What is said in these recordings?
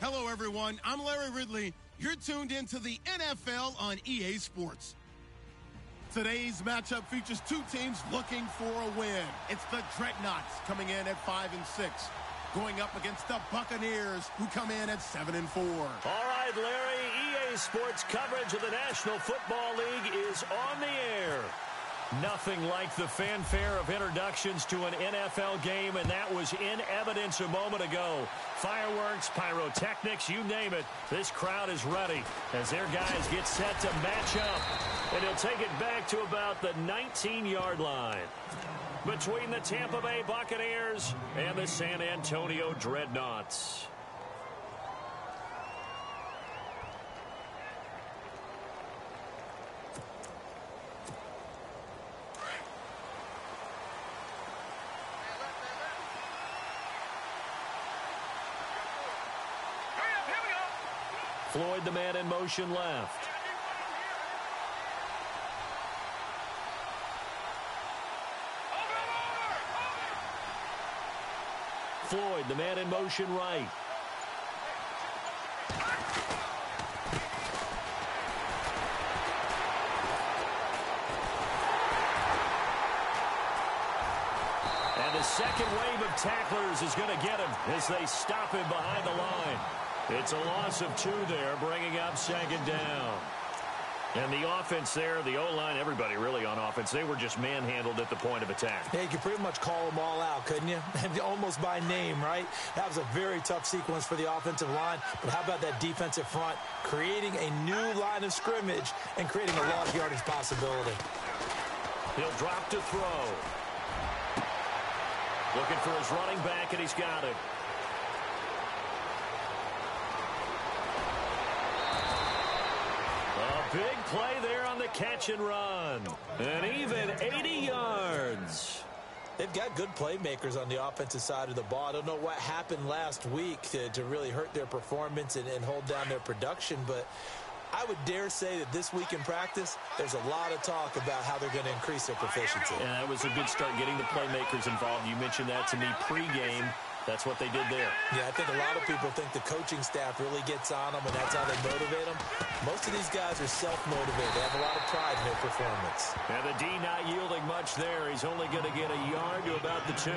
Hello, everyone. I'm Larry Ridley. You're tuned into the NFL on EA Sports. Today's matchup features two teams looking for a win. It's the Dreadnoughts coming in at 5-6, going up against the Buccaneers, who come in at 7-4. All right, Larry, EA Sports coverage of the National Football League is on the air. Nothing like the fanfare of introductions to an NFL game, and that was in evidence a moment ago. Fireworks, pyrotechnics, you name it. This crowd is ready as their guys get set to match up. And he'll take it back to about the 19-yard line between the Tampa Bay Buccaneers and the San Antonio Dreadnoughts. Floyd, the man in motion left. Floyd, the man in motion right. And the second wave of tacklers is going to get him as they stop him behind the line. It's a loss of 2 there, bringing up second down. And the offense there, the O-line, everybody really on offense, they were just manhandled at the point of attack. Yeah, you could pretty much call them all out, couldn't you? Almost by name, right? That was a very tough sequence for the offensive line. But how about that defensive front creating a new line of scrimmage and creating a long yardage possibility? He'll drop to throw. Looking for his running back, and he's got it. Big play there on the catch and run. And even 80 yards. They've got good playmakers on the offensive side of the ball. I don't know what happened last week to really hurt their performance and hold down their production, but I would dare say that this week in practice, there's a lot of talk about how they're going to increase their proficiency. And that was a good start getting the playmakers involved. You mentioned that to me pregame. That's what they did there. Yeah, I think a lot of people think the coaching staff really gets on them, and that's how they motivate them. Most of these guys are self-motivated. They have a lot of pride in their performance. And the D not yielding much there. He's only going to get a yard to about the 2.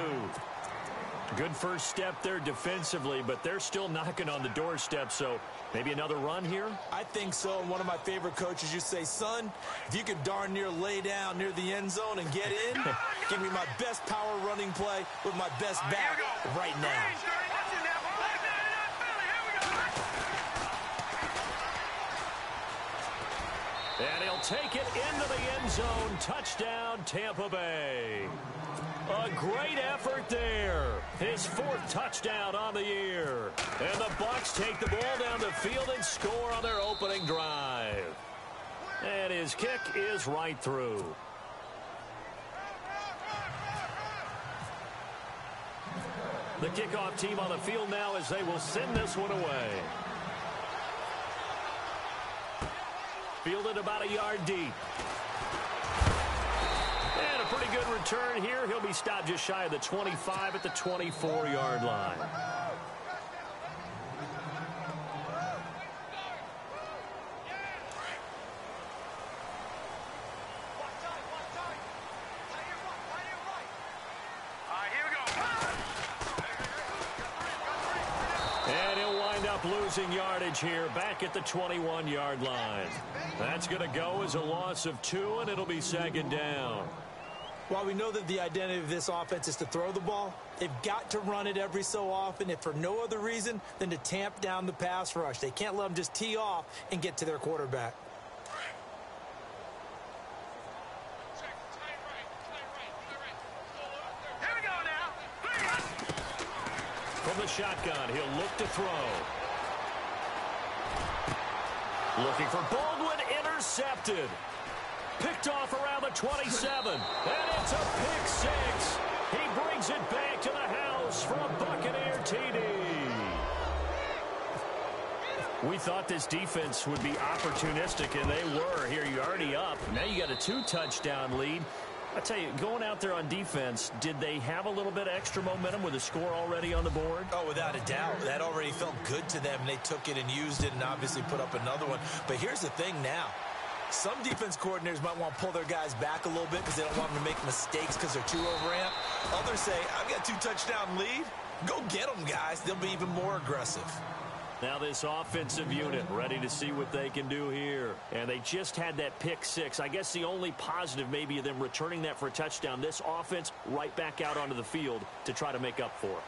Good first step there defensively, but they're still knocking on the doorstep, so maybe another run here? I think so. And one of my favorite coaches, you say, son, if you could darn near lay down near the end zone and get in, give me my best power running play with my best back right now. And he'll take it into the end zone. Touchdown, Tampa Bay. A great effort there. His 4th touchdown on the year. And the Bucs take the ball down the field and score on their opening drive. And his kick is right through. The kickoff team on the field now as they will send this one away. Fielded about a yard deep. And a pretty good return here. He'll be stopped just shy of the 25 at the 24-yard line. And he'll wind up losing yardage here back at the 21-yard line. That's going to go as a loss of 2, and it'll be second down. While we know that the identity of this offense is to throw the ball, they've got to run it every so often, if for no other reason than to tamp down the pass rush. They can't let them just tee off and get to their quarterback. From the shotgun, he'll look to throw. Looking for Baldwin, intercepted. Picked off around the 27. And it's a pick 6. He brings it back to the house for a Buccaneer TD. We thought this defense would be opportunistic, and they were. Here, you're already up. Now you got a 2-touchdown lead. I tell you, going out there on defense, did they have a little bit of extra momentum with a score already on the board? Oh, without a doubt. That already felt good to them. They took it and used it and obviously put up another one. But here's the thing now. Some defense coordinators might want to pull their guys back a little bit because they don't want them to make mistakes because they're too overamped. Others say, I've got 2-touchdown lead. Go get them, guys. They'll be even more aggressive. Now this offensive unit ready to see what they can do here. And they just had that pick six. I guess the only positive maybe of them returning that for a touchdown. This offense right back out onto the field to try to make up for it.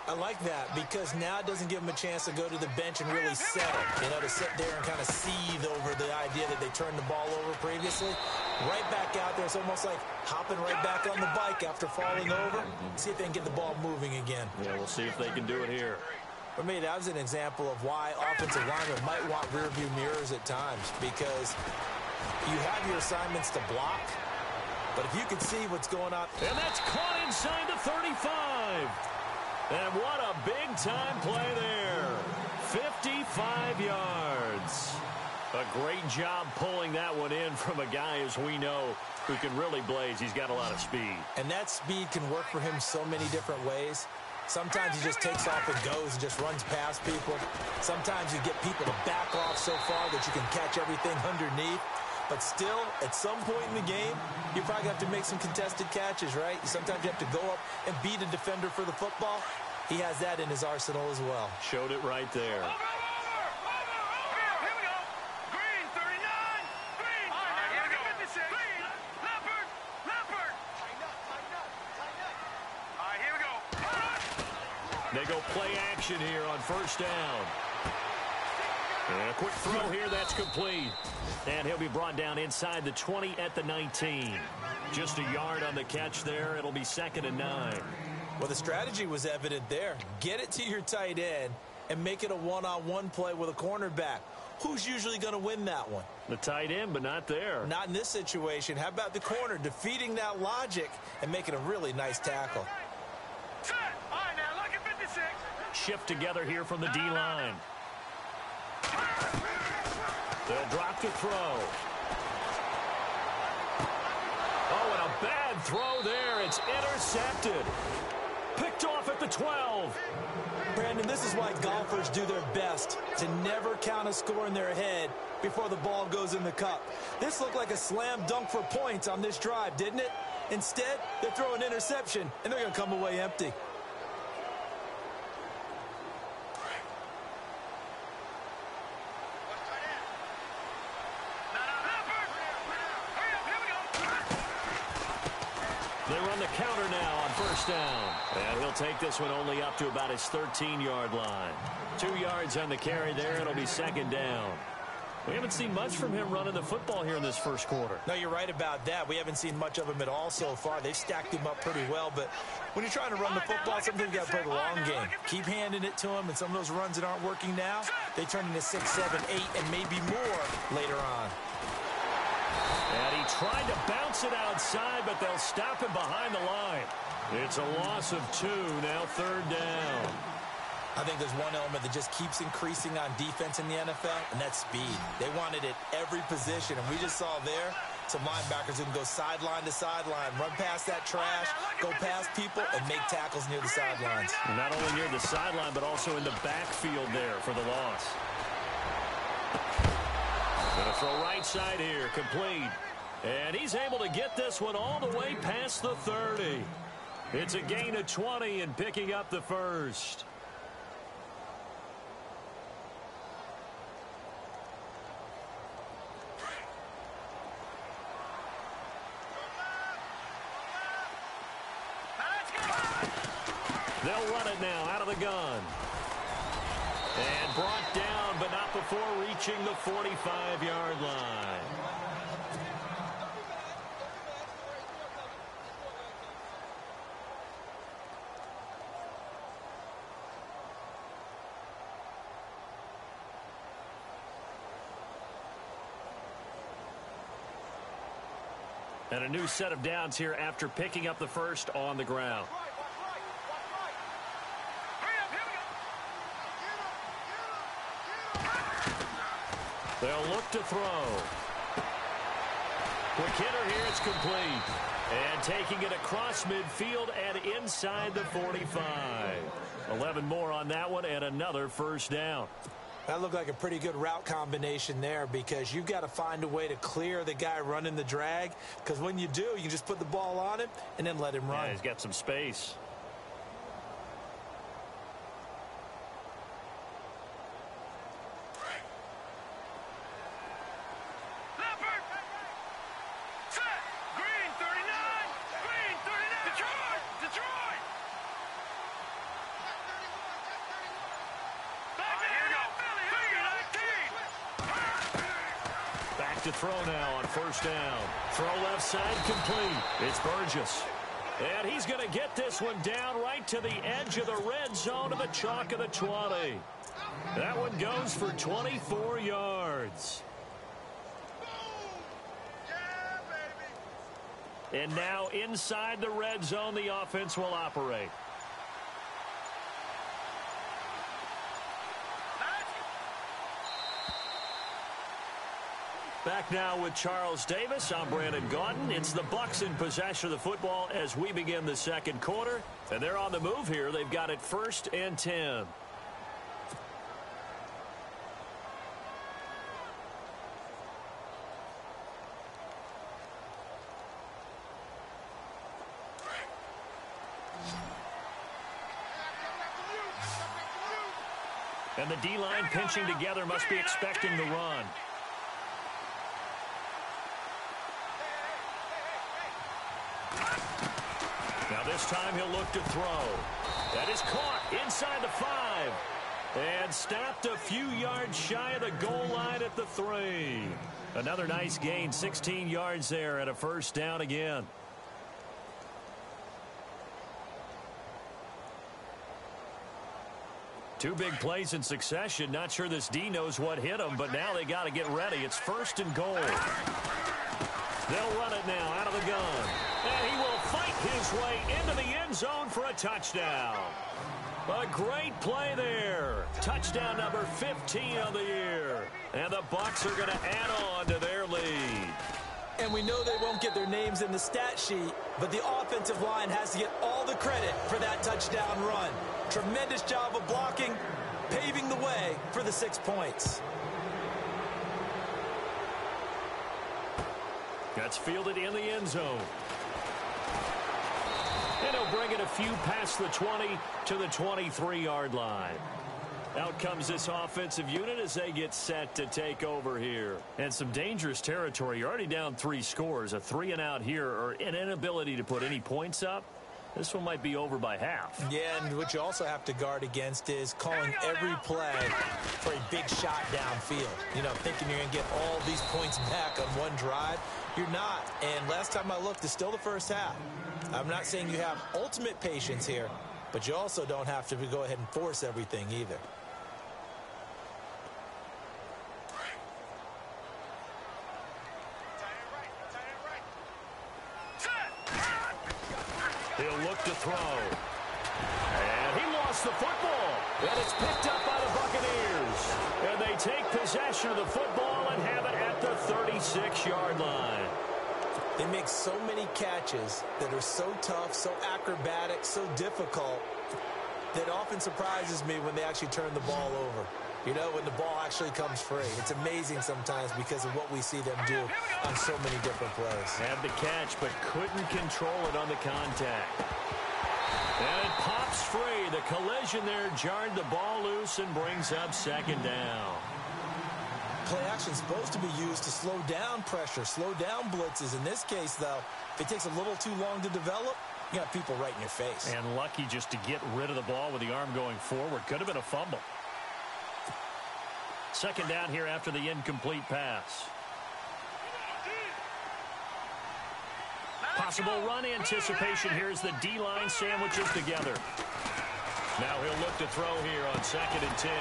I like that because now it doesn't give them a chance to go to the bench and really settle. You know, to sit there and kind of seethe over the idea that they turned the ball over previously. Right back out there. It's almost like hopping right back on the bike after falling over. See if they can get the ball moving again. Yeah, we'll see if they can do it here. For me, that was an example of why offensive linemen might want rearview mirrors at times because you have your assignments to block, but if you can see what's going on. And that's caught inside the 35. And what a big-time play there. 55 yards. A great job pulling that one in from a guy, as we know, who can really blaze. He's got a lot of speed. And that speed can work for him so many different ways. Sometimes he just takes off and goes and just runs past people. Sometimes you get people to back off so far that you can catch everything underneath. But still, at some point in the game, you probably have to make some contested catches, right? Sometimes you have to go up and beat a defender for the football. He has that in his arsenal as well. Showed it right there. They go play action here on first down. And a quick throw here, that's complete. And he'll be brought down inside the 20 at the 19. Just a yard on the catch there. It'll be 2nd and 9. Well, the strategy was evident there. Get it to your tight end and make it a one-on-one play with a cornerback. Who's usually going to win that one? The tight end, but not there. Not in this situation. How about the corner defeating that logic and making a really nice tackle? Shift together here from the D-line. They'll drop to throw. Oh, and a bad throw there. It's intercepted. Picked off at the 12. Brandon, this is why golfers do their best to never count a score in their head before the ball goes in the cup. This looked like a slam dunk for points on this drive, didn't it? Instead, they throw an interception, and they're going to come away empty. They run the counter now on first down. And he'll take this one only up to about his 13-yard line. 2 yards on the carry there. It'll be 2nd down. We haven't seen much from him running the football here in this first quarter. No, you're right about that. We haven't seen much of him at all so far. They've stacked him up pretty well. But when you're trying to run the football, sometimes you got to play the long game. Keep handing it to him, and some of those runs that aren't working now, they turn into 6, 7, 8, and maybe more later on. And he tried to bounce it outside, but they'll stop him behind the line. It's a loss of 2, now 3rd down. I think there's one element that just keeps increasing on defense in the NFL, and that's speed. They want it at every position, and we just saw there some linebackers who can go sideline to sideline, run past that trash, go past people, and make tackles near the sidelines. And not only near the sideline, but also in the backfield there for the loss. Gonna throw right side here, complete. And he's able to get this one all the way past the 30. It's a gain of 20 and picking up the first. They'll run it now out of the gun. And brought down, but not before reaching the 45-yard line. And a new set of downs here after picking up the first on the ground. They'll look to throw. Quick hitter here, it's complete. And taking it across midfield and inside the 45. 11 more on that one and another first down. That looked like a pretty good route combination there, because you've got to find a way to clear the guy running the drag, because when you do, you just put the ball on him and then let him run. Yeah, he's got some space. To throw now on first down. Throw left side complete. It's Burgess. And he's going to get this one down right to the edge of the red zone of the chalk of the 20. That one goes for 24 yards. And now inside the red zone, the offense will operate. Back now with Charles Davis. I'm Brandon Gaudin. It's the Bucs in possession of the football as we begin the second quarter. And they're on the move here. They've got it 1st and 10. And the D-line pinching together must be expecting the run. Now this time he'll look to throw. That is caught inside the 5. And stopped a few yards shy of the goal line at the 3. Another nice gain, 16 yards there and a first down again. Two big plays in succession. Not sure this D knows what hit him, but now they got to get ready. It's 1st and goal. They'll run it now out of the gun. And he will fight his way into the end zone for a touchdown. A great play there. Touchdown number 15 of the year. And the Bucs are going to add on to their lead. And we know they won't get their names in the stat sheet, but the offensive line has to get all the credit for that touchdown run. Tremendous job of blocking, paving the way for the 6 points. That's fielded in the end zone. And he'll bring it a few past the 20 to the 23-yard line. Out comes this offensive unit as they get set to take over here. And some dangerous territory. You're already down 3 scores. A 3-and-out here, or an inability to put any points up. This one might be over by half. Yeah, and what you also have to guard against is calling every play for a big shot downfield. You know, thinking you're going to get all these points back on one drive. You're not. And last time I looked, it's still the first half. I'm not saying you have ultimate patience here, but you also don't have to go ahead and force everything either. He'll look to throw. And he lost the football. And it's picked up by the Buccaneers. And they take possession of the football and have it at the 36-yard line. They make so many catches that are so tough, so acrobatic, so difficult, that often surprises me when they actually turn the ball over. You know, when the ball actually comes free. It's amazing sometimes because of what we see them do on so many different plays. Had the catch, but couldn't control it on the contact. And it pops free. The collision there jarred the ball loose and brings up 2nd down. Play action is supposed to be used to slow down pressure, slow down blitzes. In this case, though, if it takes a little too long to develop, you got people right in your face. And lucky just to get rid of the ball with the arm going forward. Could have been a fumble. 2nd down here after the incomplete pass. Possible run anticipation here as the D-line sandwiches together. Now he'll look to throw here on 2nd and 10.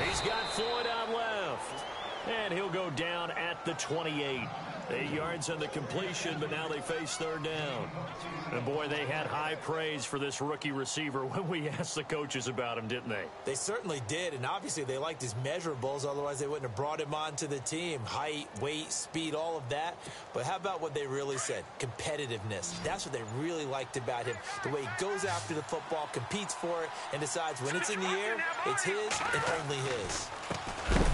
He's got Floyd out left. And he'll go down at the 28. 8 yards on the completion, but now they face third down. And, boy, they had high praise for this rookie receiver when we asked the coaches about him, didn't they? They certainly did, and obviously they liked his measurables. Otherwise, they wouldn't have brought him onto the team. Height, weight, speed, all of that. But how about what they really said? Competitiveness. That's what they really liked about him. The way he goes after the football, competes for it, and decides when it's in the air, it's his and only his.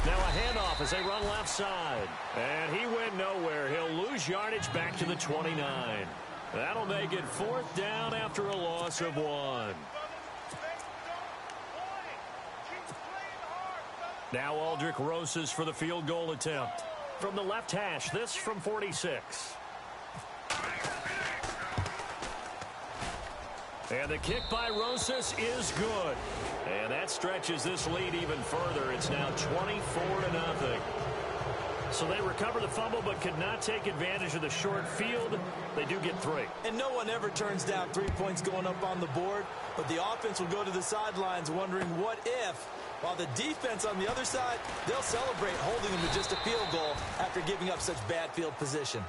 Now a handoff as they run left side. And he went nowhere. He'll lose yardage back to the 29. That'll make it fourth down after a loss of 1. Now Aldrich Rosas for the field goal attempt. From the left hash, this from 46. And the kick by Rosas is good. And that stretches this lead even further. It's now 24-0. So they recover the fumble but could not take advantage of the short field. They do get 3. And no one ever turns down 3 points going up on the board. But the offense will go to the sidelines wondering what if. While the defense on the other side, they'll celebrate holding them to just a field goal after giving up such bad field position.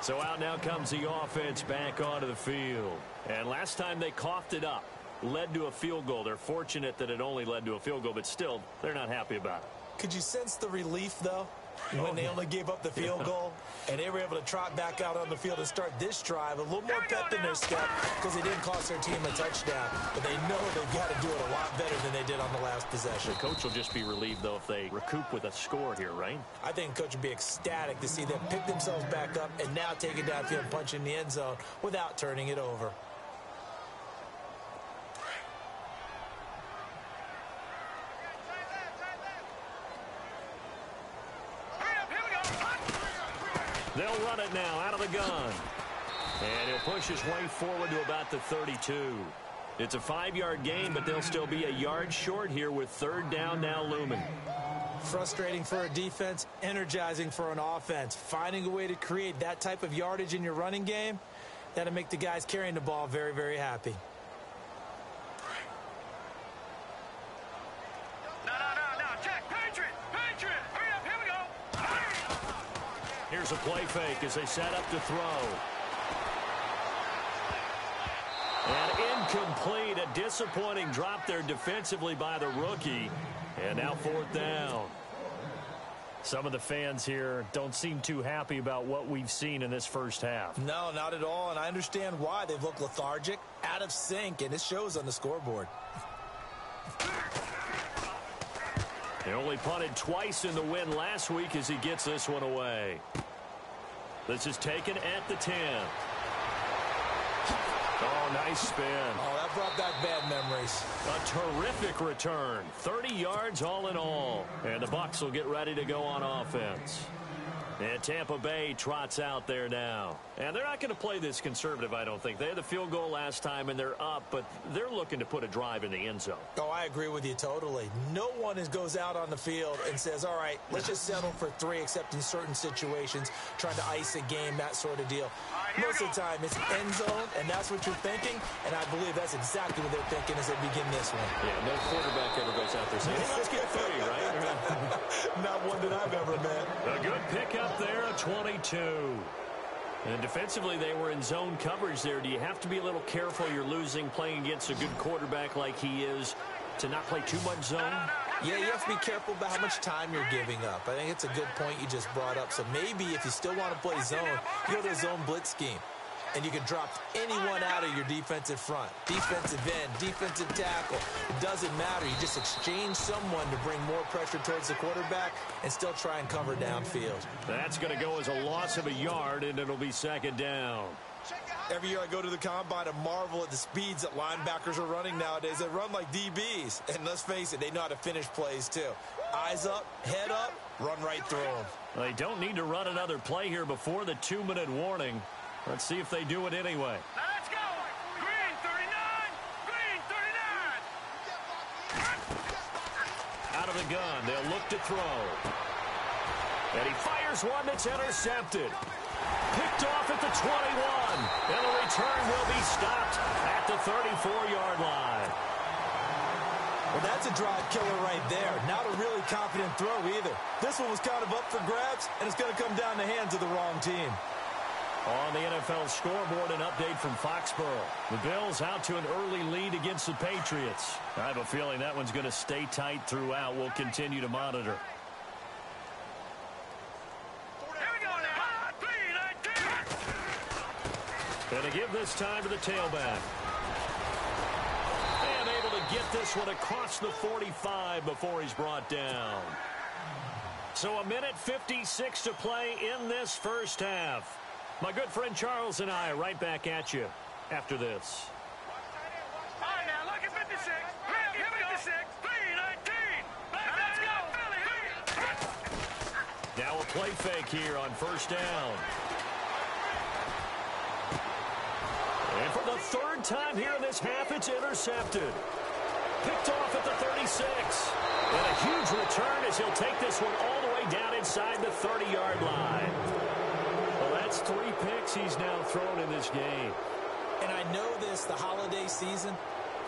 So out now comes the offense back onto the field. And last time they coughed it up, led to a field goal. They're fortunate that it only led to a field goal, but still, they're not happy about it. Could you sense the relief, though, when they only gave up the field goal and they were able to trot back out on the field and start this drive? A little more pep in their step because they didn't cost their team a touchdown, but they know they've got to do it a lot better than they did on the last possession. The coach will just be relieved, though, if they recoup with a score here, right? I think the coach would be ecstatic to see them pick themselves back up and now take it downfield and punch in the end zone without turning it over. They'll run it now out of the gun. And he'll push his way forward to about the 32. It's a 5-yard gain, but they'll still be a yard short here with third down now looming. Frustrating for a defense, energizing for an offense. Finding a way to create that type of yardage in your running game, that'll make the guys carrying the ball very, very happy. Here's a play fake as they set up to throw. And incomplete. A disappointing drop there defensively by the rookie. And now fourth down. Some of the fans here don't seem too happy about what we've seen in this first half. No, not at all. And I understand why. They've looked lethargic, out of sync, and it shows on the scoreboard. He only punted twice in the win last week as he gets this one away. This is taken at the 10. Oh, nice spin. Oh, that brought back bad memories. A terrific return. 30 yards all in all. And the Bucs will get ready to go on offense. And Tampa Bay trots out there now. And they're not going to play this conservative, I don't think. They had the field goal last time, and they're up, but they're looking to put a drive in the end zone. Oh, I agree with you totally. No one goes out on the field and says, all right, let's just settle for 3, except in certain situations, trying to ice a game, that sort of deal. Most of the time, it's end zone, and that's what you're thinking, and I believe that's exactly what they're thinking as they begin this one. Yeah, no quarterback ever goes out there saying, hey, let's get 3, right? Not one that I've ever met. A good pickup there, a 22. And defensively, they were in zone coverage there. Do you have to be a little careful? You're losing, playing against a good quarterback like he is, to not play too much zone? Yeah, you have to be careful about how much time you're giving up. I think it's a good point you just brought up. So maybe if you still want to play zone, you go to a zone blitz scheme. And you can drop anyone out of your defensive front. Defensive end, defensive tackle. It doesn't matter. You just exchange someone to bring more pressure towards the quarterback and still try and cover downfield. That's going to go as a loss of a yard, and it'll be second down. Every year I go to the combine and marvel at the speeds that linebackers are running nowadays. They run like DBs. And let's face it, they know how to finish plays too. Eyes up, head up, run right through them. They don't need to run another play here before the 2-minute warning. Let's see if they do it anyway. Now let's go. Green 39. Green 39. Out of the gun. They'll look to throw. And he fires one that's intercepted. Picked off at the 21. And the return will be stopped at the 34-yard line. Well, that's a drive killer right there. Not a really confident throw either. This one was kind of up for grabs, and it's going to come down the hands of the wrong team. On the NFL scoreboard, an update from Foxborough. The Bills out to an early lead against the Patriots. I have a feeling that one's going to stay tight throughout. We'll continue to monitor. And to give this time to the tailback. And able to get this one across the 45 before he's brought down. So a minute 56 to play in this first half. My good friend Charles and I are right back at you after this. All right, now look at 56. Here we go. 56. 319. Let's go, Philly. Now a play fake here on first down. And for the third time here in this half, it's intercepted. Picked off at the 36. And a huge return as he'll take this one all the way down inside the 30-yard line. Well, that's 3 picks he's now thrown in this game. And I know this, the holiday season,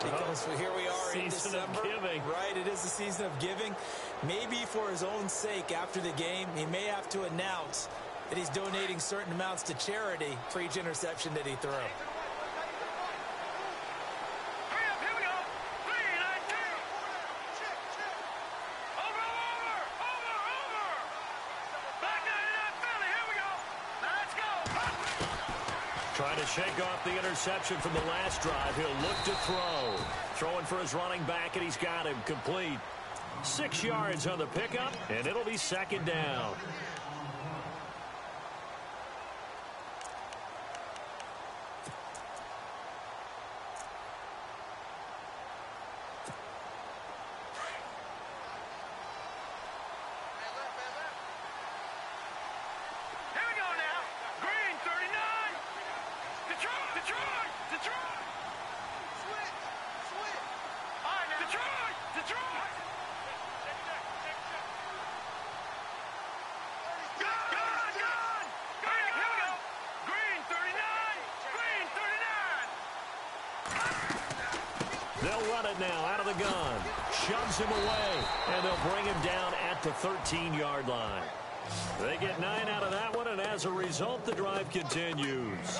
because here we are in December. Season of giving. Right, it is the season of giving. Maybe for his own sake after the game, he may have to announce that he's donating certain amounts to charity for each interception that he throws. Trying to shake off the interception from the last drive. He'll look to throw. Throwing for his running back, and he's got him complete. 6 yards on the pickup, and it'll be second down. They'll run it now out of the gun. Shoves him away, and they'll bring him down at the 13-yard line. They get 9 out of that one, and as a result, the drive continues.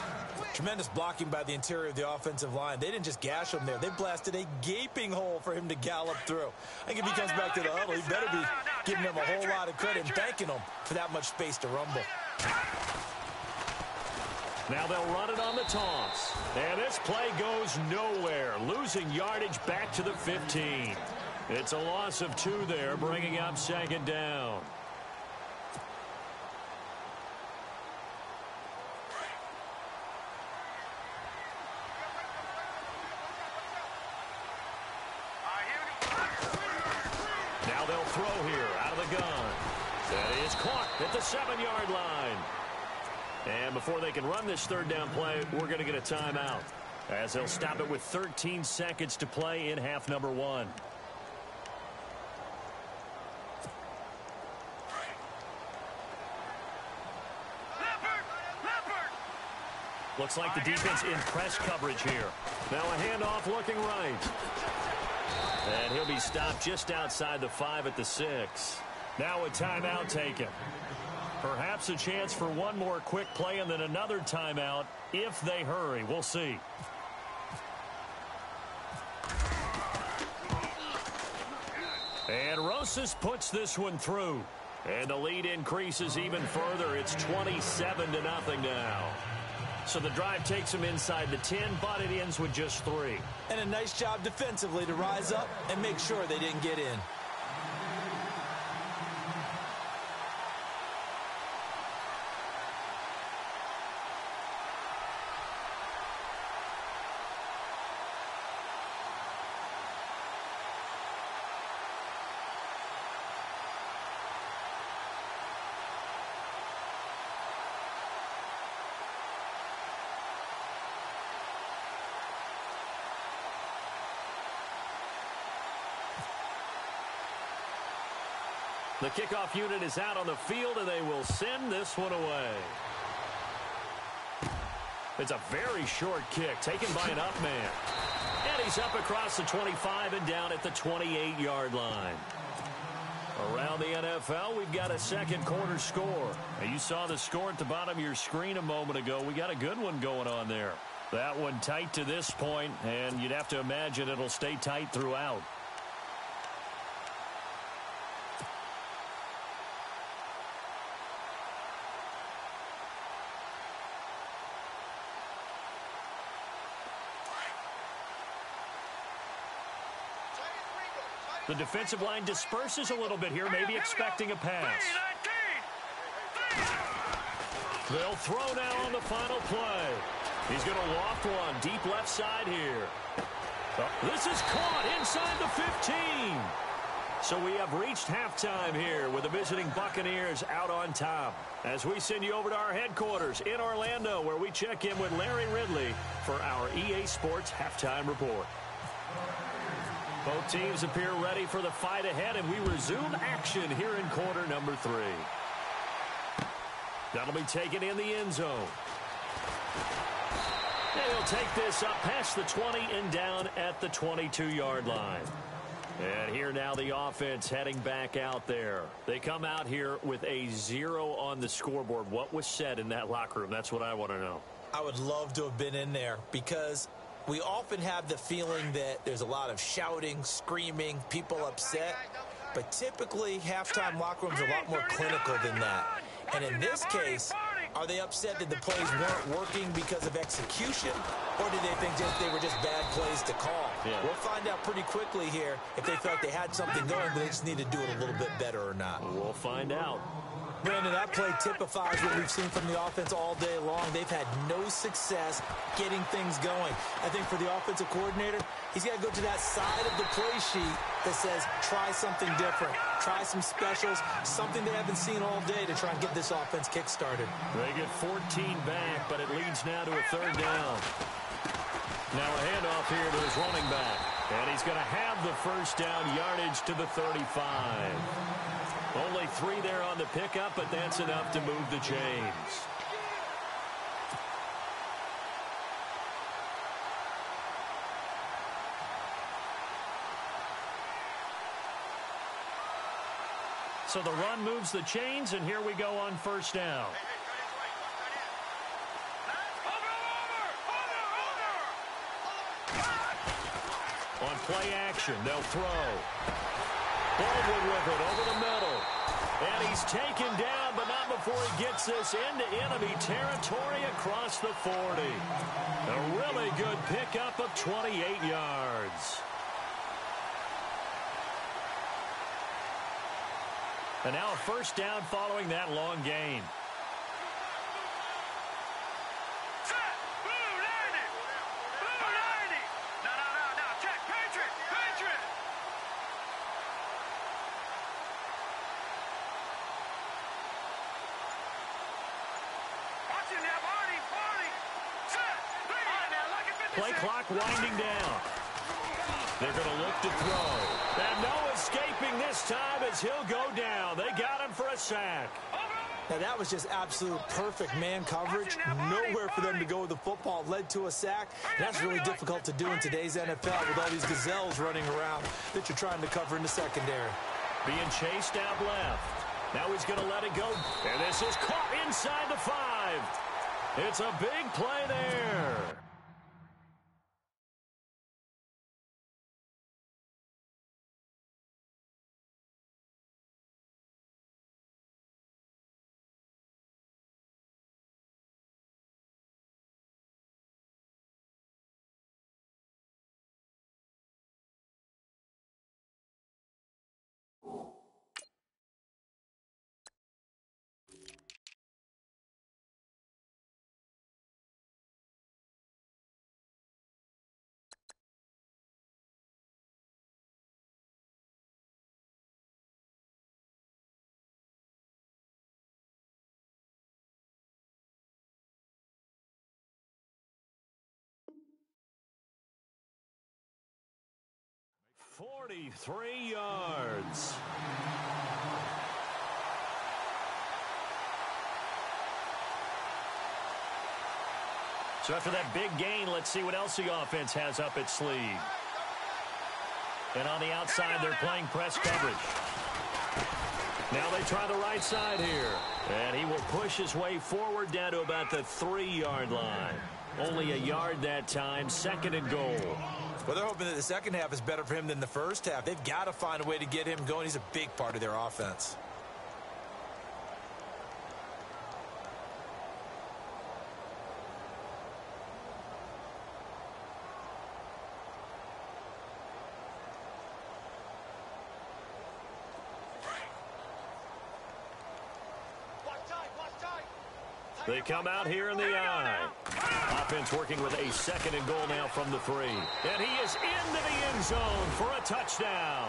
Tremendous blocking by the interior of the offensive line. They didn't just gash him there. They blasted a gaping hole for him to gallop through. I think if he comes back to the huddle, he better be giving them a whole lot of credit and thanking them for that much space to rumble. Now they'll run it on the toss. And this play goes nowhere. Losing yardage back to the 15. It's a loss of 2 there, bringing up second down. Now they'll throw here out of the gun. That is caught at the 7-yard line. And before they can run this third down play, we're going to get a timeout, as they'll stop it with 13 seconds to play in half number 1. Looks like the defense in press coverage here. Now a handoff looking right. And he'll be stopped just outside the 5 at the 6. Now a timeout taken. Perhaps a chance for one more quick play and then another timeout if they hurry. We'll see. And Rosas puts this one through. And the lead increases even further. It's 27-0 now. So the drive takes them inside the 10, but it ends with just 3. And a nice job defensively to rise up and make sure they didn't get in. The kickoff unit is out on the field, and they will send this one away. It's a very short kick taken by an up man. And he's up across the 25 and down at the 28-yard line. Around the NFL, we've got a second quarter score. Now, you saw the score at the bottom of your screen a moment ago. We got a good one going on there. That one tight to this point, and you'd have to imagine it'll stay tight throughout. The defensive line disperses a little bit here, maybe expecting a pass. They'll throw now on the final play. He's going to loft one deep left side here. This is caught inside the 15. So we have reached halftime here with the visiting Buccaneers out on top. As we send you over to our headquarters in Orlando, where we check in with Larry Ridley for our EA Sports Halftime Report. Both teams appear ready for the fight ahead, and we resume action here in quarter number 3. That'll be taken in the end zone. And he'll take this up past the 20 and down at the 22-yard line. And here now the offense heading back out there. They come out here with a 0 on the scoreboard. What was said in that locker room? That's what I want to know. I would love to have been in there because we often have the feeling that there's a lot of shouting, screaming, people upset. But typically, halftime locker rooms are a lot more clinical than that. And in this case, are they upset that the plays weren't working because of execution? Or do they think they were just bad plays to call? Yeah. We'll find out pretty quickly here if they felt they had something going, but they just need to do it a little bit better or not. We'll find out. Brandon, that play typifies what we've seen from the offense all day long. They've had no success getting things going. I think for the offensive coordinator, he's got to go to that side of the play sheet that says, try something different. Try some specials, something they haven't seen all day to try and get this offense kick-started. They get 14 back, but it leads now to a third down. Now a handoff here to his running back. And he's going to have the first down yardage to the 35. Only 3 there on the pickup, but that's enough to move the chains. So the run moves the chains, and here we go on first down. On play action, they'll throw. Baldwin with it over the middle. And he's taken down, but not before he gets this into enemy territory across the 40. A really good pickup of 28 yards. And now a first down following that long gain. Play clock winding down. They're going to look to throw. And no escaping this time as he'll go down. They got him for a sack. Now that was just absolute perfect man coverage. Nowhere for them to go with the football. Led to a sack. And that's really difficult to do in today's NFL with all these gazelles running around that you're trying to cover in the secondary. Being chased out left. Now he's going to let it go. And this is caught inside the 5. It's a big play there. .43 yards. So after that big gain, let's see what else the offense has up its sleeve. And on the outside, they're playing press coverage. Now they try the right side here. And he will push his way forward down to about the 3-yard line. Only a yard that time, 2nd and goal. Well, they're hoping that the second half is better for him than the first half. They've got to find a way to get him going. He's a big part of their offense. They come out here in the eye. Offense working with a 2nd and goal now from the 3. And he is into the end zone for a touchdown.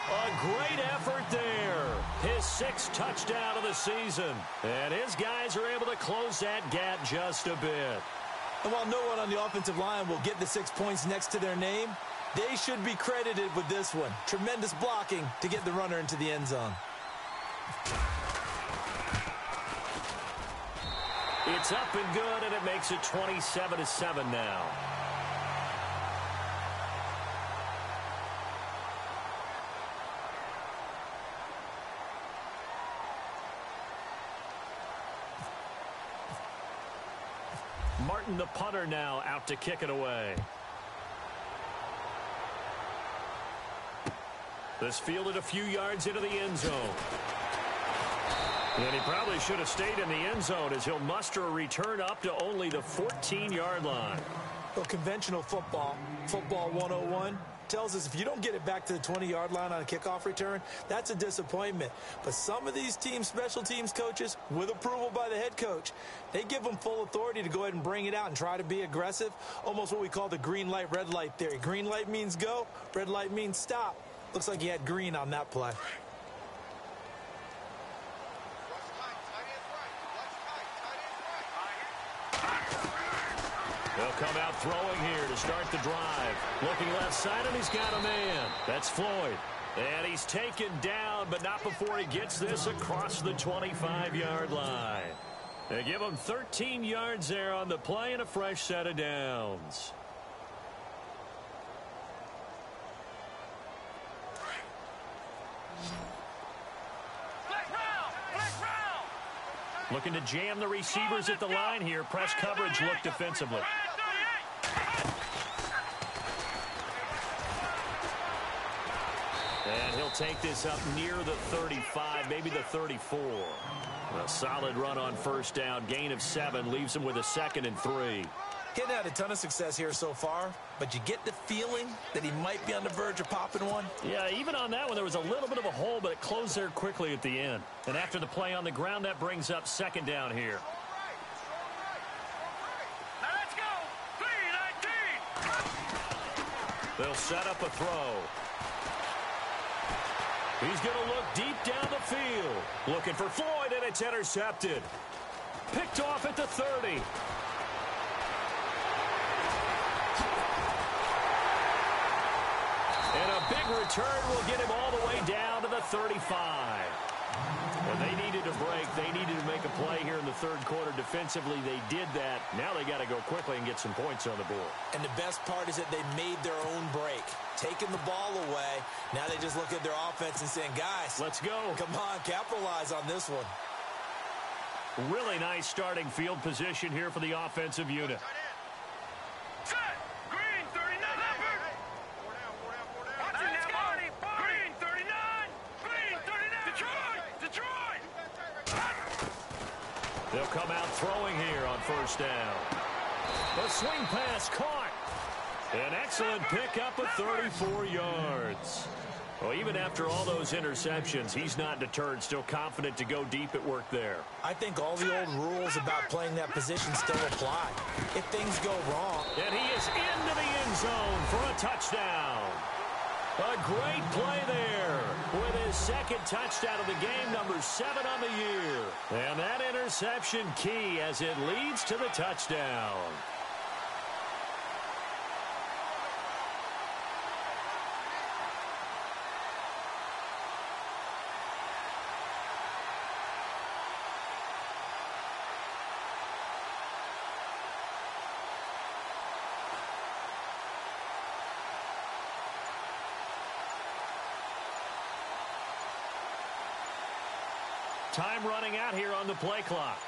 A great effort there. His 6th touchdown of the season. And his guys are able to close that gap just a bit. And while no one on the offensive line will get the 6 points next to their name, they should be credited with this one. Tremendous blocking to get the runner into the end zone. It's up and good, and it makes it 27-7 now. Martin, the punter, now out to kick it away. This fielded a few yards into the end zone. And he probably should have stayed in the end zone as he'll muster a return up to only the 14-yard line. Well, conventional football 101, tells us if you don't get it back to the 20-yard line on a kickoff return, that's a disappointment. But some of these teams, special teams coaches, with approval by the head coach, they give them full authority to go ahead and bring it out and try to be aggressive, almost what we call the green light, red light theory. Green light means go, red light means stop. Looks like he had green on that play. They'll come out throwing here to start the drive. Looking left side, and he's got a man. That's Floyd. And he's taken down, but not before he gets this across the 25-yard line. They give him 13 yards there on the play and a fresh set of downs. Looking to jam the receivers at the line here. Press coverage look defensively. And he'll take this up near the 35, maybe the 34. A solid run on first down. Gain of 7 leaves him with a 2nd and 3. Getting had a ton of success here so far, but you get the feeling that he might be on the verge of popping one. Yeah, even on that one, there was a little bit of a hole, but it closed there quickly at the end. And after the play on the ground, that brings up 2nd down here. Now let's go. 3-19. They'll set up a throw. He's going to look deep down the field. Looking for Floyd, and it's intercepted. Picked off at the 30. And a big return will get him all the way down to the 35. And they needed a break. They needed to make a play here in the third quarter. Defensively, they did that. Now they got to go quickly and get some points on the board. And the best part is that they made their own break. Taking the ball away. Now they just look at their offense and saying, guys, let's go. Come on, capitalize on this one. Really nice starting field position here for the offensive unit. Set. Green 39. Watch it now, Marty. Green 39. Green 39. Detroit. They'll come out throwing here on first down. The swing pass caught. An excellent pickup of 34 yards. Well, even after all those interceptions, he's not deterred, still confident to go deep at work there. I think all the old rules about playing that position still apply. If things go wrong. And he is into the end zone for a touchdown. A great play there with his 2nd touchdown of the game, number 7 on the year. And that interception key as it leads to the touchdown. Time running out here on the play clock.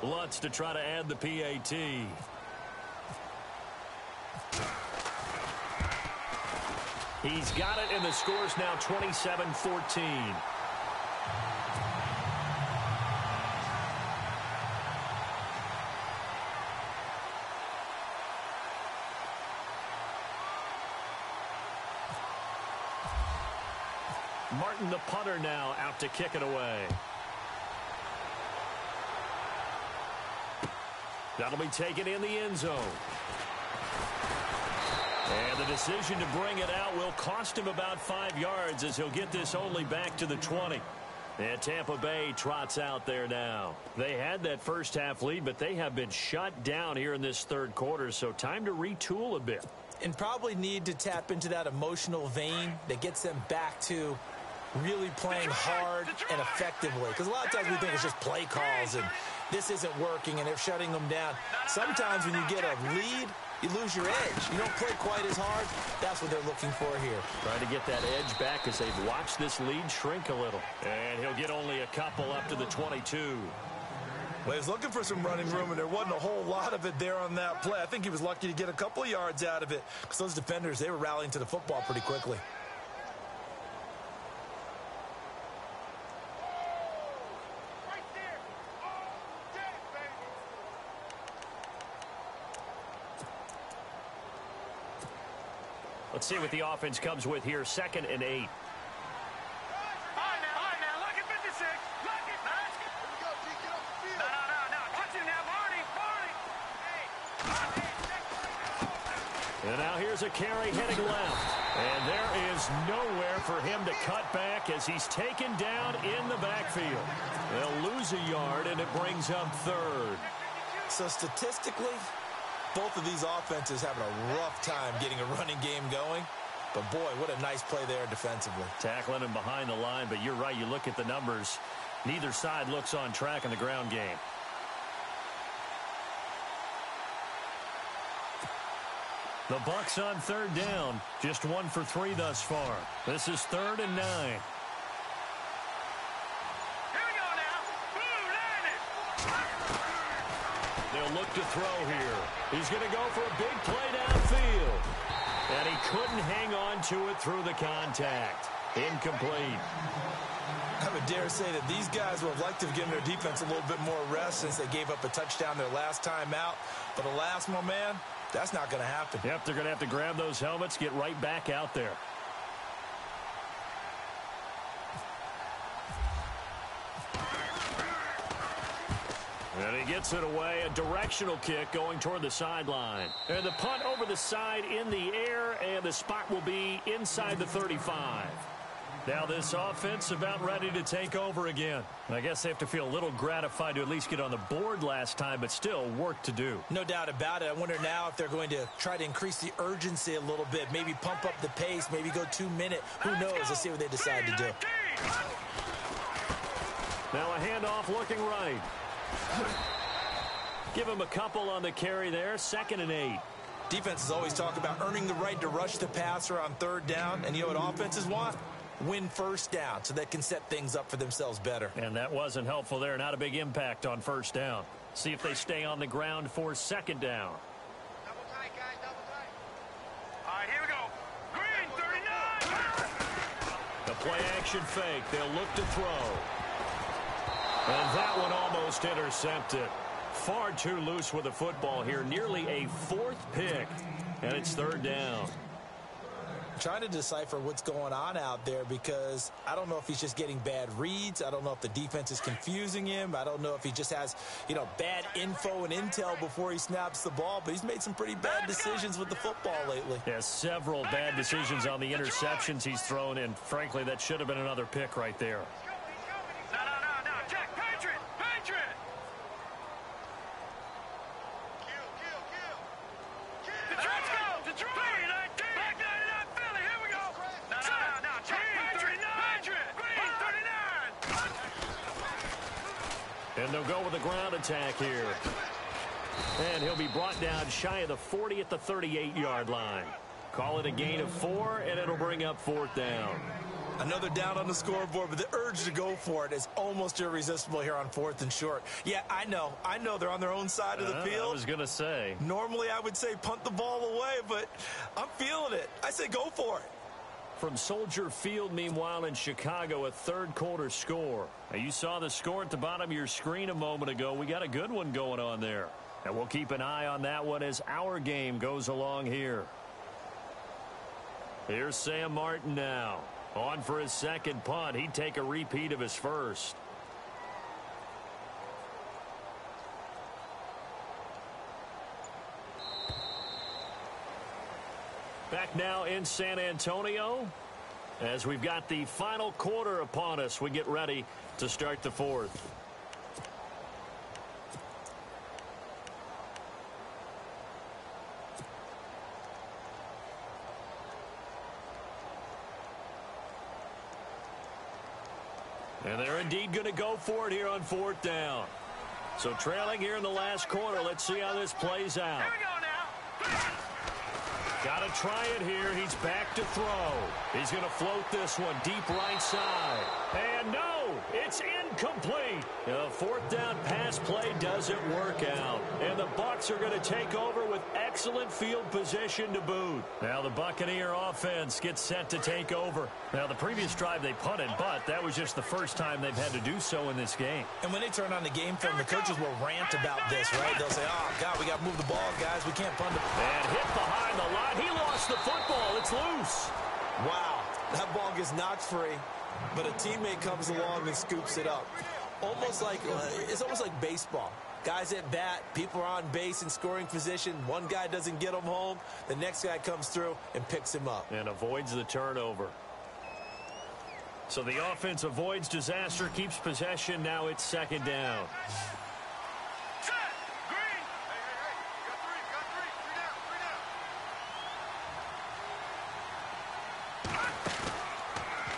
Lutz to try to add the PAT. He's got it, and the score's now 27-14. Martin, the punter, now out to kick it away. That'll be taken in the end zone. And the decision to bring it out will cost him about 5 yards as he'll get this only back to the 20. And Tampa Bay trots out there now. They had that first half lead, but they have been shut down here in this third quarter, so time to retool a bit. And probably need to tap into that emotional vein that gets them back to really playing hard and effectively. Because a lot of times we think it's just play calls and this isn't working and they're shutting them down. Sometimes when you get a lead, you lose your edge. You don't play quite as hard. That's what they're looking for here. Trying to get that edge back as they've watched this lead shrink a little. And he'll get only a couple up to the 22. Well, he was looking for some running room, and there wasn't a whole lot of it there on that play. I think he was lucky to get a couple of yards out of it because those defenders, they were rallying to the football pretty quickly. Let's see what the offense comes with here. 2nd and 8. All right, now, look at 56. Look at that. Here we go, G, get off the field. No. Watch it now, Marty. And now here's a carry heading left. And there is nowhere for him to cut back as he's taken down in the backfield. They'll lose a yard, and it brings up 3rd. So statistically, both of these offenses having a rough time getting a running game going. But, boy, what a nice play there defensively. Tackling him behind the line, but you're right. You look at the numbers. Neither side looks on track in the ground game. The Bucs on 3rd down. Just 1 for 3 thus far. This is 3rd and 9. They'll look to throw here. He's going to go for a big play downfield. And he couldn't hang on to it through the contact. Incomplete. I would dare say that these guys would have liked to have given their defense a little bit more rest since they gave up a touchdown their last time out. But alas, my man, that's not going to happen. Yep, they're going to have to grab those helmets, get right back out there. And he gets it away, a directional kick going toward the sideline. And the punt over the side in the air, and the spot will be inside the 35. Now this offense about ready to take over again. I guess they have to feel a little gratified to at least get on the board last time, but still work to do. No doubt about it. I wonder now if they're going to try to increase the urgency a little bit, maybe pump up the pace, maybe go 2-minute. Who knows? Let's see what they decide to do. Now a handoff looking right. Give him a couple on the carry there. 2nd and 8. Defenses always talk about earning the right to rush the passer on 3rd down. And you know what offenses want? Win 1st down so they can set things up for themselves better. And that wasn't helpful there. Not a big impact on 1st down. See if they stay on the ground for 2nd down. Double tight, guys, double tight. All right, here we go. Green, 39. The play action fake. They'll look to throw. And that one almost intercepted. Far too loose with the football here. Nearly a 4th pick. And it's 3rd down. I'm trying to decipher what's going on out there because I don't know if he's just getting bad reads. I don't know if the defense is confusing him. I don't know if he just has, bad info and intel before he snaps the ball. But he's made some pretty bad decisions with the football lately. Yeah, several bad decisions on the interceptions he's thrown in. Frankly, that should have been another pick right there. No. Jack, Patriot. Kill. Detroit. Back 99, Philly. Here we go. No. Jack, Patriot. Green, 39. And they'll go with a ground attack here. And he'll be brought down shy of the 40 at the 38-yard line. Call it a gain of 4, and it'll bring up 4th down. Another down on the scoreboard, but the urge to go for it is almost irresistible here on 4th and short. Yeah, I know they're on their own side of the field. I was going to say. Normally, I would say punt the ball away, but I'm feeling it. I say go for it. From Soldier Field, meanwhile, in Chicago, a third-quarter score. Now, you saw the score at the bottom of your screen a moment ago. We got a good one going on there. And we'll keep an eye on that one as our game goes along here. Here's Sam Martin now. On for his second punt. He'd take a repeat of his first. Back now in San Antonio as we've got the final quarter upon us. We get ready to start the 4th. And they're indeed going to go for it here on 4th down. So trailing here in the last quarter. Let's see how this plays out. Here we go now. Got to try it here. He's back to throw. He's going to float this one deep right side. And no, it's incomplete. The 4th down pass play doesn't work out. And the Bucs are going to take over with excellent field position to boot. Now the Buccaneer offense gets set to take over. Now the previous drive they punted, but that was just the first time they've had to do so in this game. And when they turn on the game film, the coaches will rant about this, right? They'll say, oh, God, we got to move the ball, guys. We can't punt it. And hit behind the line. He lost the football. It's loose. Wow, that ball gets knocked free, but a teammate comes along and scoops it up. It's almost like baseball. Guys at bat, people are on base in scoring position. One guy doesn't get him home. The next guy comes through and picks him up. And avoids the turnover. So the offense avoids disaster, keeps possession. Now it's 2nd down. Set. Green. Hey. You got three. Three down.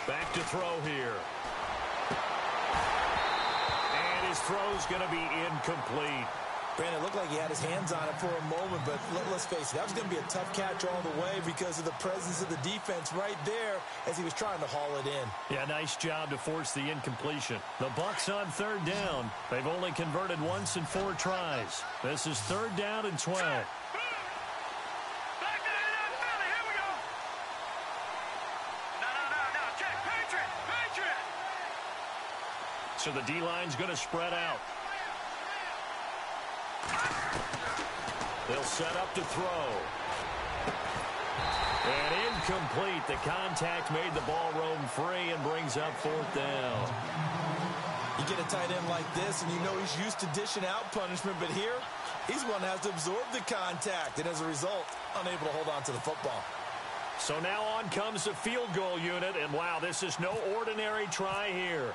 Back to throw here. And his throw's going to be incomplete. Brandon, it looked like he had his hands on it for a moment, but let's face it, that was going to be a tough catch all the way because of the presence of the defense right there as he was trying to haul it in. Yeah, nice job to force the incompletion. The Bucs on 3rd down. They've only converted once in 4 tries. This is 3rd down and 12. Back to the NFL. Here we go. No. Check. Patriot. So the D-line's going to spread out. They'll set up to throw. And incomplete. The contact made the ball roam free and brings up 4th down. You get a tight end like this, and you know he's used to dishing out punishment, but here, he's one that has to absorb the contact, and as a result, unable to hold on to the football. So now on comes the field goal unit, and wow, this is no ordinary try here.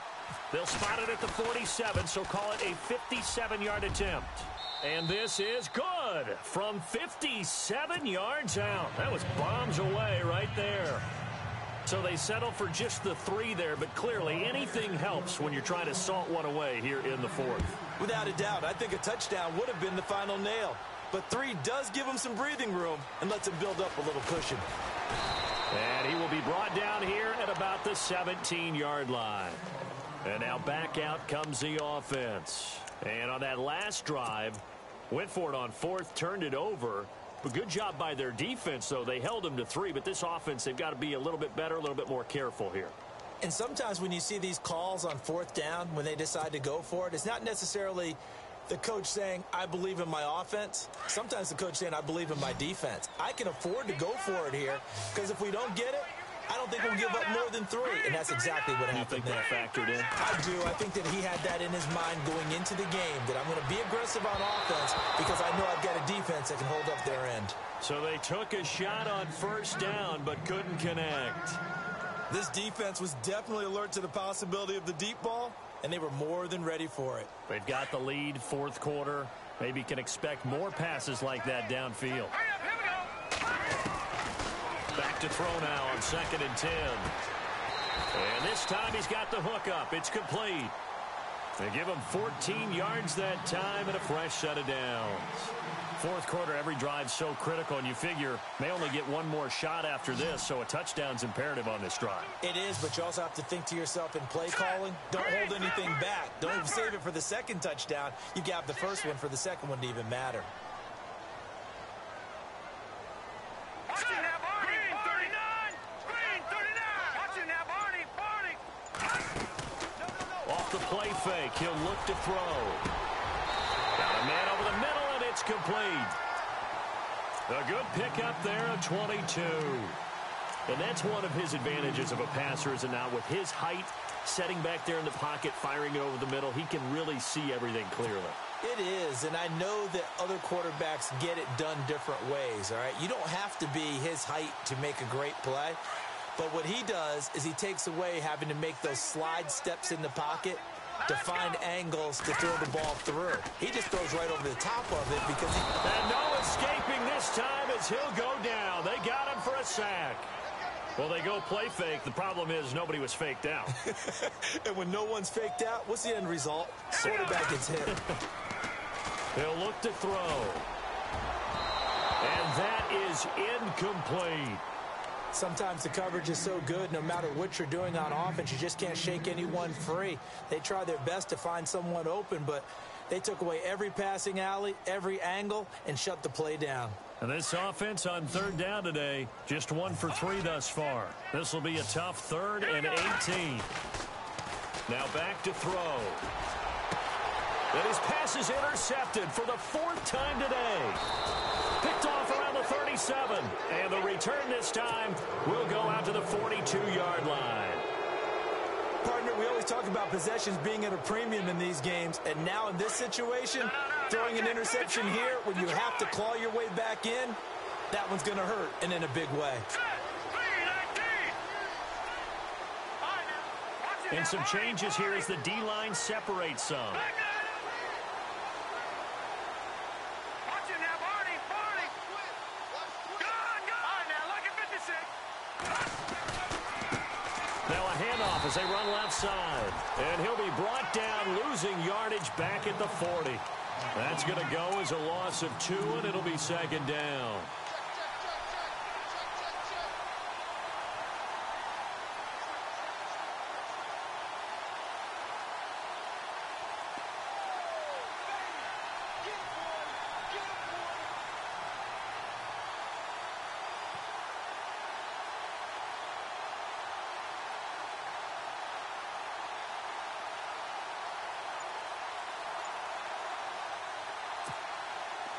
They'll spot it at the 47, so call it a 57-yard attempt. And this is good from 57 yards out. That was bombs away right there. So they settle for just the 3 there, but clearly anything helps when you're trying to salt one away here in the 4th. Without a doubt, I think a touchdown would have been the final nail. But 3 does give him some breathing room and lets him build up a little cushion. And he will be brought down here at about the 17-yard line. And now back out comes the offense. And on that last drive, went for it on 4th, turned it over. But good job by their defense, though. They held them to 3, but this offense, they've got to be a little bit better, a little bit more careful here. And sometimes when you see these calls on 4th down, when they decide to go for it, it's not necessarily the coach saying, I believe in my offense. Sometimes the coach saying, I believe in my defense. I can afford to go for it here, because if we don't get it, I don't think we'll give up more than 3, and that's exactly what happened there. You think that factored in? I do. I think that he had that in his mind going into the game, that I'm going to be aggressive on offense because I know I've got a defense that can hold up their end. So they took a shot on 1st down but couldn't connect. This defense was definitely alert to the possibility of the deep ball, and they were more than ready for it. They've got the lead, 4th quarter. Maybe can expect more passes like that downfield. Hurry up. Here we go. Back to throw now on 2nd and 10. And this time he's got the hook up. It's complete. They give him 14 yards that time and a fresh set of downs. Fourth quarter, every drive so critical, and you figure may only get one more shot after this, so a touchdown's imperative on this drive. It is, but you also have to think to yourself in play calling, don't hold anything back. Don't even save it for the second touchdown. You got the first one for the second one to even matter. Watching that Barney. Green 39. Green 39. Watching that Barney. Barney. Off the play fake, he'll look to throw. Got a man over the middle, and it's complete. A good pickup there, a 22. And that's one of his advantages of a passer, is it not? With his height, setting back there in the pocket, firing it over the middle, he can really see everything clearly. It is, and I know that other quarterbacks get it done different ways, all right? You don't have to be his height to make a great play, but what he does is he takes away having to make those slide steps in the pocket to find angles to throw the ball through. He just throws right over the top of it because he... And no escaping this time as he'll go down. They got him for a sack. Well, they go play fake. The problem is nobody was faked out. And when no one's faked out, what's the end result? Quarterback gets hit. They'll look to throw. And that is incomplete. Sometimes the coverage is so good, no matter what you're doing on offense, you just can't shake anyone free. They try their best to find someone open, but they took away every passing alley, every angle, and shut the play down. And this offense on third down today, just 1 for 3 thus far. This will be a tough 3rd and 18. Now back to throw. And his pass is intercepted for the 4th time today. Picked off around the 37. And the return this time will go out to the 42-yard line. Partner, we always talk about possessions being at a premium in these games, and now in this situation, throwing an interception here when you have to claw your way back in, that one's going to hurt, and in a big way. And some changes here as the D-line separates some. As they run left side. And he'll be brought down, losing yardage back at the 40. That's going to go as a loss of 2, and it'll be 2nd down.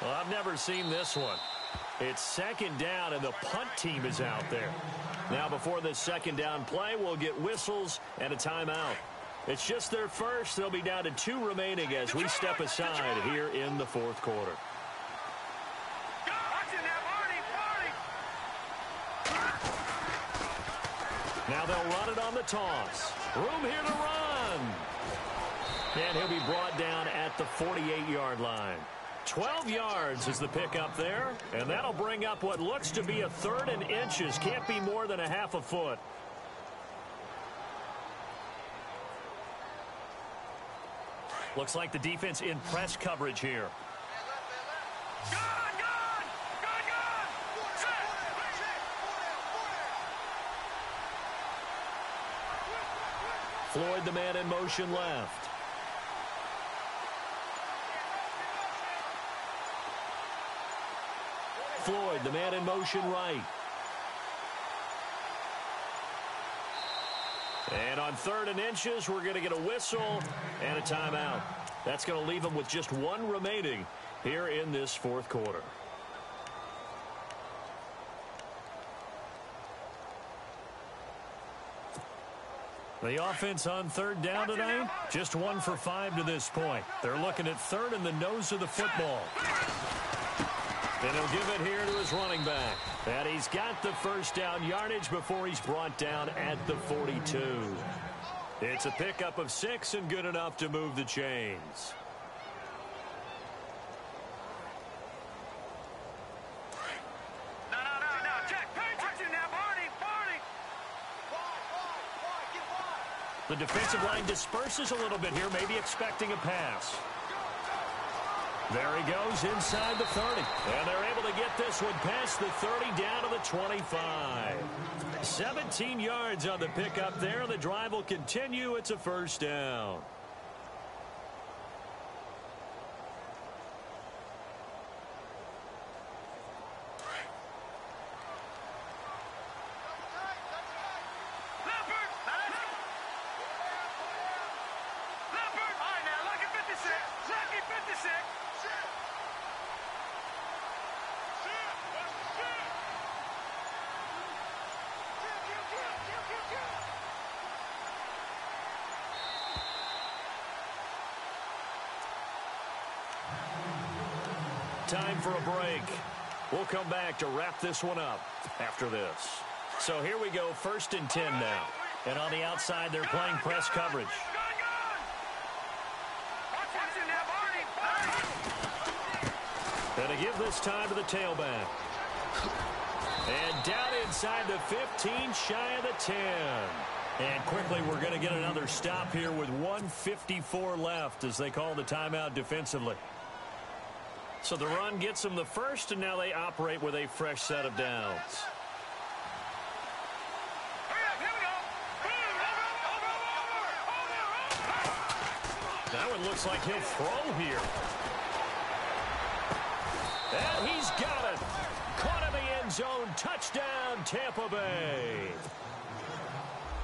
Well, I've never seen this one. It's 2nd down, and the punt team is out there. Now, before this 2nd down play, we'll get whistles and a timeout. It's just their first. They'll be down to 2 remaining as we step aside here in the 4th quarter. Now they'll run it on the toss. Room here to run. And he'll be brought down at the 48-yard line. 12 yards is the pickup there, and that'll bring up what looks to be a 3rd and inches. Can't be more than a half a foot. Looks like the defense in press coverage here. Floyd, the man in motion left. Floyd, the man in motion right. And on 3rd and inches, we're going to get a whistle and a timeout. That's going to leave them with just 1 remaining here in this 4th quarter. The offense on 3rd down tonight, just 1 for 5 to this point. They're looking at 3rd and the nose of the football. And he'll give it here to his running back. And he's got the 1st down yardage before he's brought down at the 42. It's a pickup of 6 and good enough to move the chains. The defensive line disperses a little bit here, maybe expecting a pass. There he goes inside the 30. And they're able to get this one past the 30 down to the 25. 17 yards on the pickup there. The drive will continue. It's a first down. Time for a break. We'll come back to wrap this one up after this. So here we go, 1st and 10 now. And on the outside, they're playing press coverage. And to give this time to the tailback. And down inside the 15, shy of the 10. And quickly, we're going to get another stop here with 1:54 left as they call the timeout defensively. So the run gets them the first, and now they operate with a fresh set of downs. That one looks like he'll throw here. And he's got it. Caught in the end zone. Touchdown, Tampa Bay.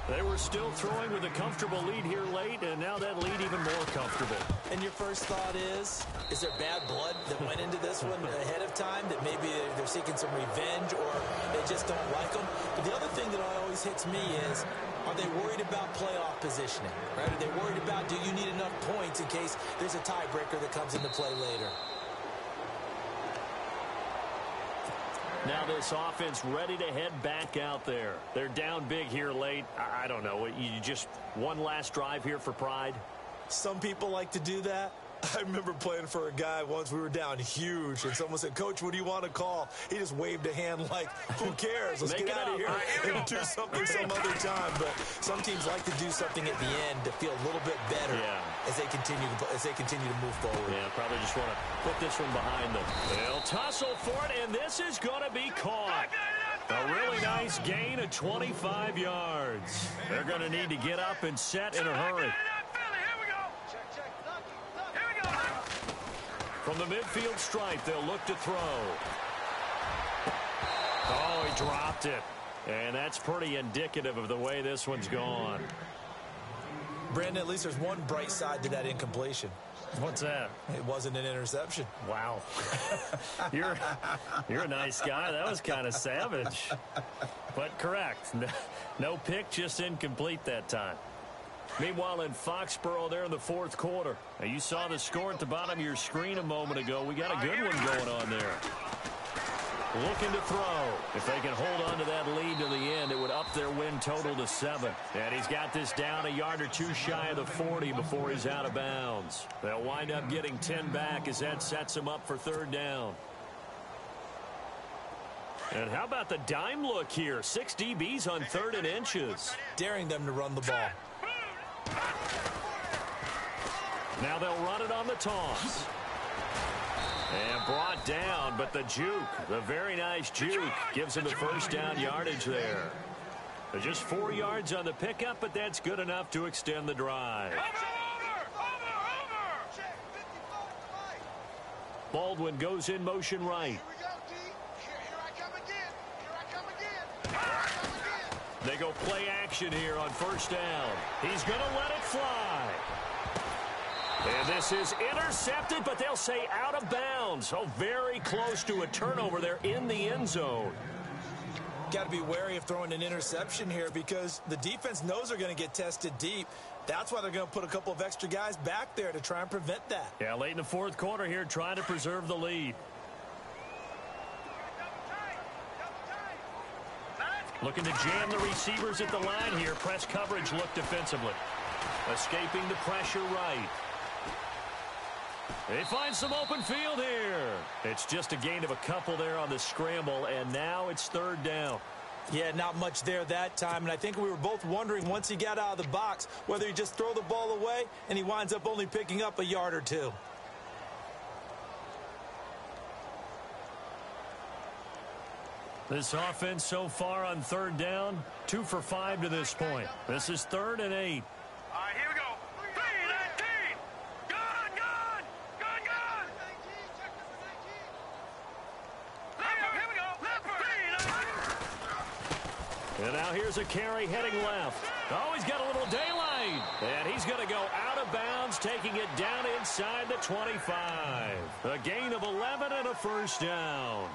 They were still throwing with a comfortable lead here late, and now that lead even more comfortable. And your first thought is there bad blood that went into this one ahead of time, that maybe they're seeking some revenge or they just don't like them? But the other thing that always hits me is, are they worried about playoff positioning? Right? Are they worried about, do you need enough points in case there's a tiebreaker that comes into play later? Now this offense ready to head back out there. They're down big here late. I don't know. You just one last drive here for pride? Some people like to do that. I remember playing for a guy once. We were down huge, and someone said, "Coach, what do you want to call?" He just waved a hand like, who cares? Let's get out of here and do something some other time. But some teams like to do something at the end to feel a little bit better as they continue to move forward. Yeah, probably just want to put this one behind them. They'll tussle for it, and this is going to be caught. A really nice gain of 25 yards. They're going to need to get up and set in a hurry. From the midfield stripe, they'll look to throw. Oh, he dropped it. And that's pretty indicative of the way this one's gone. Brandon, at least there's one bright side to that incompletion. What's that? It wasn't an interception. Wow. You're a nice guy. That was kind of savage. But correct. No pick, just incomplete that time. Meanwhile, in Foxborough there in the fourth quarter. Now, you saw the score at the bottom of your screen a moment ago. We got a good one going on there. Looking to throw. If they can hold on to that lead to the end, it would up their win total to 7. And he's got this down a yard or two shy of the 40 before he's out of bounds. They'll wind up getting 10 back as that sets him up for third down. And how about the dime look here? 6 DBs on 3rd and inches. Daring them to run the ball. Now they'll run it on the toss. And brought down, but the juke, the very nice juke, gives him the first down yardage there. Just 4 yards on the pickup, but that's good enough to extend the drive. Baldwin goes in motion right. They go play action here on first down. He's going to let it fly. And this is intercepted, but they'll say out of bounds. Oh, very close to a turnover there in the end zone. Got to be wary of throwing an interception here because the defense knows they're going to get tested deep. That's why they're going to put a couple of extra guys back there to try and prevent that. Yeah, late in the fourth quarter here, trying to preserve the lead. Looking to jam the receivers at the line here. Press coverage look defensively. Escaping the pressure right. They find some open field here. It's just a gain of a couple there on the scramble, and now it's third down. Yeah, not much there that time, and I think we were both wondering once he got out of the box whether he just throw the ball away and he winds up only picking up a yard or two. This offense so far on third down, 2 for 5 to this point. This is 3rd and 8. All right, here we go. 3-19. Gun. Here we go. Left. 3-19. And now here's a carry heading left. Oh, he's got a little daylight. And he's going to go out of bounds, taking it down inside the 25. A gain of 11 and a first down.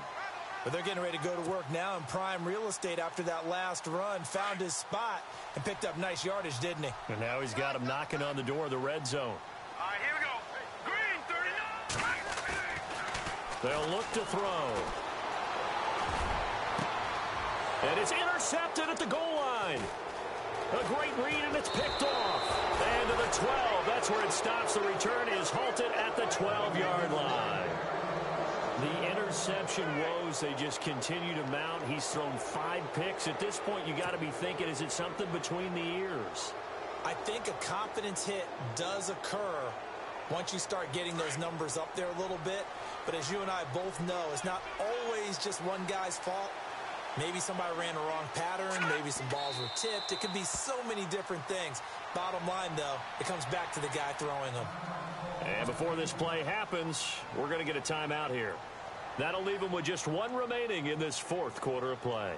But they're getting ready to go to work now in prime real estate after that last run. Found his spot and picked up nice yardage, didn't he? And now he's got him knocking on the door of the red zone. All right, here we go. Green, 39. They'll look to throw. And it's intercepted at the goal line. A great read, and it's picked off. And to the 12. That's where it stops. The return is halted at the 12-yard line. The interception woes, they just continue to mount. He's thrown 5 picks. At this point, you got to be thinking, is it something between the ears? I think a confidence hit does occur once you start getting those numbers up there a little bit. But as you and I both know, it's not always just one guy's fault. Maybe somebody ran a wrong pattern. Maybe some balls were tipped. It could be so many different things. Bottom line, though, it comes back to the guy throwing them. And before this play happens, we're going to get a timeout here. That'll leave him with just 1 remaining in this 4th quarter of play.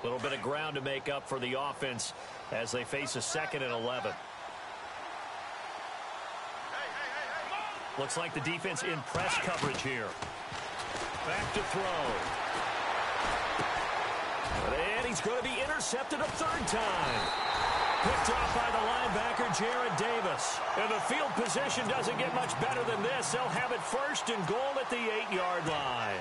A little bit of ground to make up for the offense as they face a 2nd and 11. Looks like the defense in press coverage here. Back to throw. And he's going to be intercepted a 3rd time. Picked off by the linebacker, Jared Davis. And the field position doesn't get much better than this. They'll have it 1st and goal at the 8-yard line.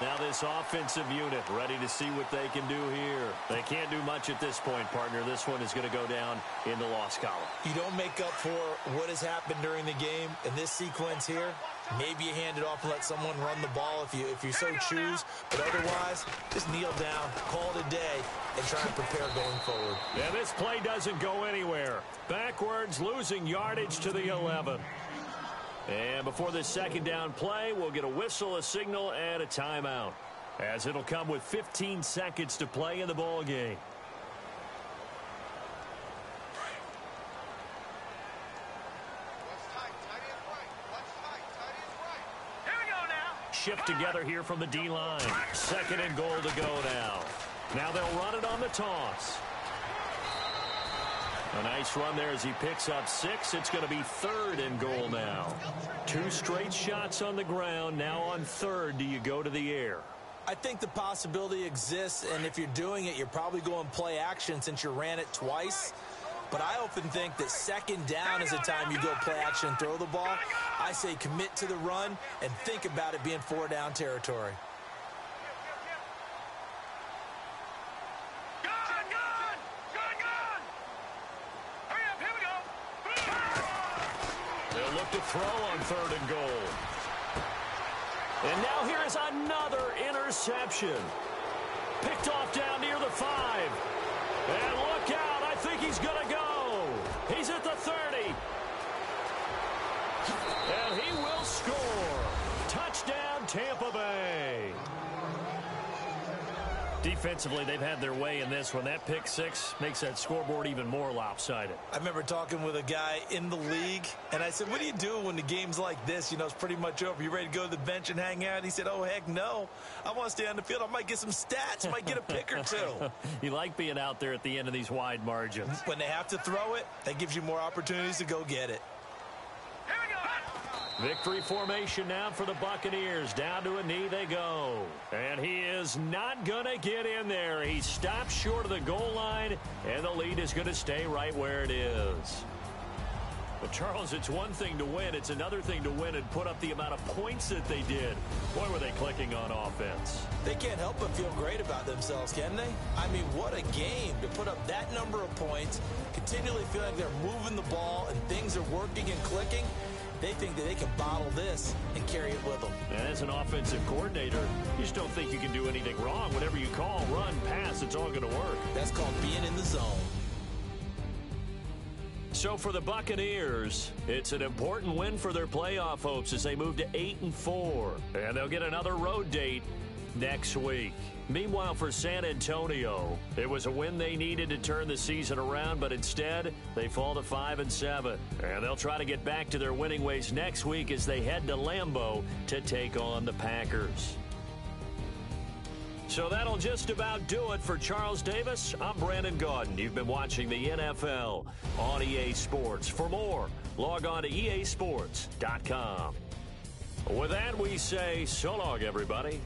Now this offensive unit ready to see what they can do here. They can't do much at this point, partner. This one is going to go down in the loss column. You don't make up for what has happened during the game in this sequence here. Maybe you hand it off and let someone run the ball if you so choose. But otherwise, just kneel down, call it a day, and try and prepare going forward. Yeah, this play doesn't go anywhere. Backwards, losing yardage to the 11. And before this 2nd down play, we'll get a whistle, a signal, and a timeout, as it'll come with 15 seconds to play in the ball game. Here we go now. Shift together here from the D-line. 2nd and goal to go now. Now they'll run it on the toss. A nice run there as he picks up 6. It's going to be 3rd and goal now. 2 straight shots on the ground. Now on 3rd, do you go to the air? I think the possibility exists, and if you're doing it, you're probably going play action since you ran it twice. But I often think that 2nd down is the time you go play action and throw the ball. I say commit to the run and think about it being 4-down territory. To throw on 3rd and goal. And now here is another interception. Picked off down near the 5. And look out, I think he's going to go. He's at the 30. And he will score. Touchdown, Tampa Bay. Defensively, they've had their way in this one. That pick 6 makes that scoreboard even more lopsided. I remember talking with a guy in the league, and I said, what do you do when the game's like this? You know, it's pretty much over. You ready to go to the bench and hang out? He said, oh, heck no. I want to stay on the field. I might get some stats. I might get a pick or 2. You like being out there at the end of these wide margins. When they have to throw it, that gives you more opportunities to go get it. Victory formation now for the Buccaneers. Down to a knee they go. And he is not going to get in there. He stops short of the goal line, and the lead is going to stay right where it is. But, Charles, it's one thing to win. It's another thing to win and put up the amount of points that they did. Boy, were they clicking on offense. They can't help but feel great about themselves, can they? I mean, what a game to put up that number of points, continually feel like they're moving the ball and things are working and clicking. They think that they can bottle this and carry it with them. And as an offensive coordinator, you just don't think you can do anything wrong. Whatever you call, run, pass, it's all going to work. That's called being in the zone. So for the Buccaneers, it's an important win for their playoff hopes as they move to 8-4. And they'll get another road date next week. Meanwhile, for San Antonio, it was a win they needed to turn the season around, but instead, they fall to 5-7. And they'll try to get back to their winning ways next week as they head to Lambeau to take on the Packers. So that'll just about do it for Charles Davis. I'm Brandon Gaudin. You've been watching the NFL on EA Sports. For more, log on to easports.com. With that, we say so long, everybody.